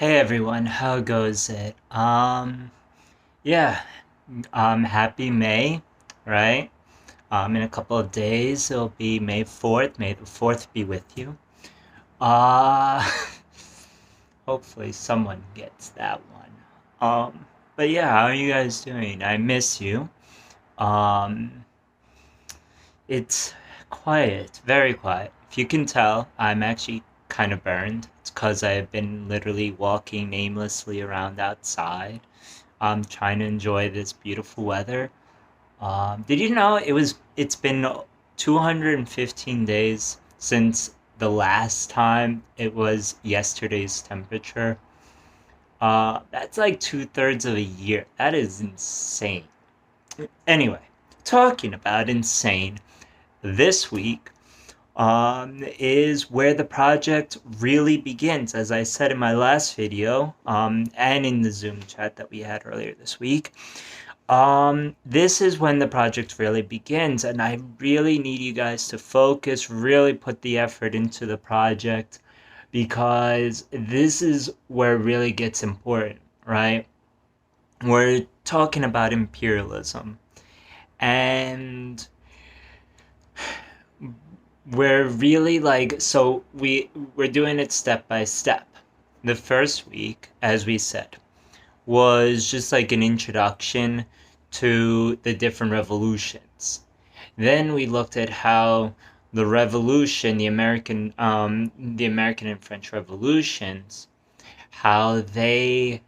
Hey everyone, how goes it? Yeah, happy May, right? In a couple of days it'll be May 4th. May the 4th be with you. Uh, hopefully someone gets that one. But yeah, how are you guys doing? I miss you. Um, it's quiet, very quiet. If you can tell, I'm actually kind of burned. It's because I've been literally walking aimlessly around outside. Trying to enjoy this beautiful weather. Did you know it's been 215 days since the last time it was yesterday's temperature? That's like two-thirds of a year. That is insane. Anyway, talking about insane, this week is where the project really begins, as I said in my last video, and in the Zoom chat that we had earlier this week. This is when the project really begins, and I really need you guys to focus, really put the effort into the project, because this is where it really gets important, right? We're talking about imperialism, and we're really like, so we're doing it step by step. The first week, as we said, was just like an introduction to the different revolutions. Then we looked at how the revolution, the American and French revolutions, how they,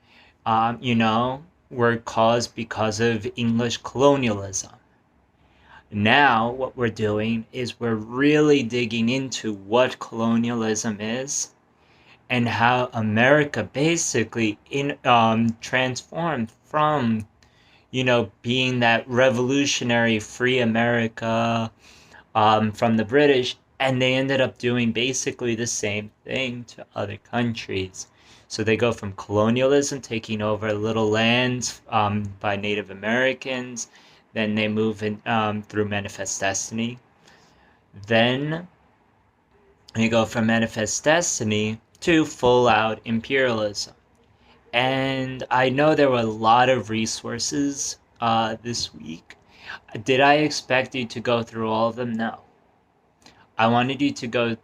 were caused because of English colonialism. Now, what we're doing is we're really digging into what colonialism is and how America basically transformed from being that revolutionary free America from the British, and they ended up doing basically the same thing to other countries. So they go from colonialism, taking over little lands by Native Americans, then they move in through Manifest Destiny. Then they go from Manifest Destiny to full out imperialism. And I know there were a lot of resources this week. Did I expect you to go through all of them? No. I wanted you to go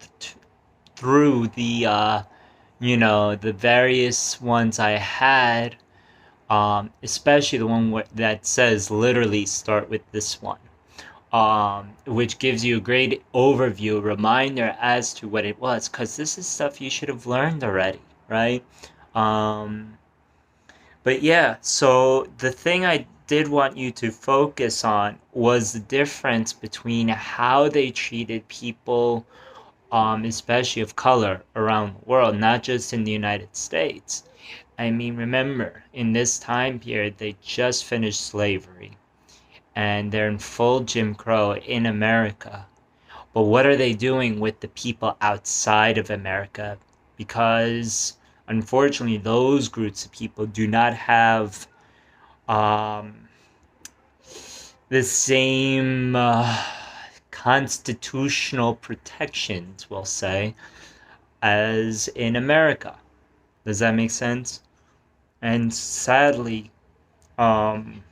through the various ones I had, especially the one that says literally start with this one, which gives you a great overview, reminder as to what it was, because this is stuff you should have learned already, right? Um, But yeah, so the thing I did want you to focus on was the difference between how they treated people, especially of color, around the world, not just in the United States. I mean, remember, in this time period, they just finished slavery and they're in full Jim Crow in America. But what are they doing with the people outside of America? Because unfortunately, those groups of people do not have um, the same constitutional protections, we'll say, as in America. Does that make sense? And sadly, um,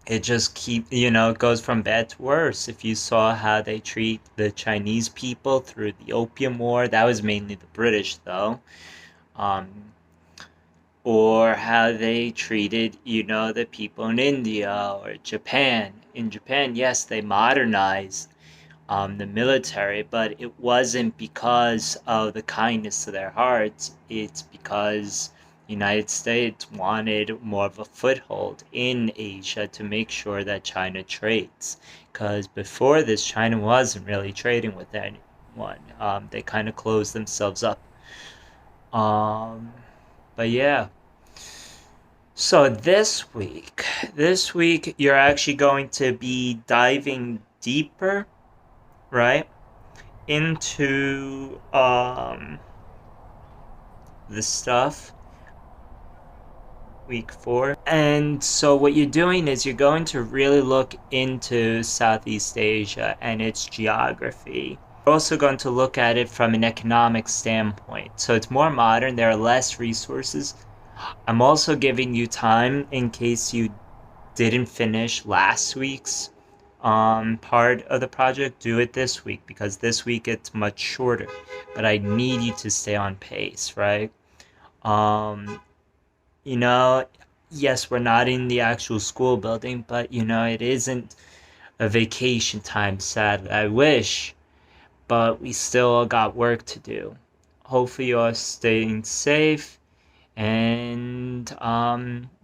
it just it goes from bad to worse. If you saw how they treat the Chinese people through the Opium War, that was mainly the British, though. Um, or how they treated, the people in India or Japan. In Japan, yes, they modernized the military, but it wasn't because of the kindness of their hearts. It's because the United States wanted more of a foothold in Asia to make sure that China trades. Because before this, China wasn't really trading with anyone. They kind of closed themselves up. Um, but yeah, so this week you're actually going to be diving deeper, right, into the stuff week 4. And so what you're doing is you're going to really look into Southeast Asia and its geography. We're also going to look at it from an economic standpoint. So it's more modern, there are less resources. I'm also giving you time in case you didn't finish last week's part of the project. Do it this week, because this week it's much shorter. But I need you to stay on pace, right? Um, you know, yes, we're not in the actual school building, but it isn't a vacation time, sadly. I wish, but we still got work to do. Hopefully you're staying safe, and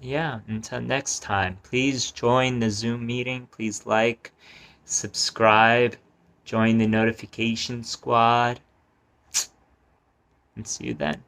yeah, until next time, please join the Zoom meeting. Please like, subscribe, join the notification squad, and see you then.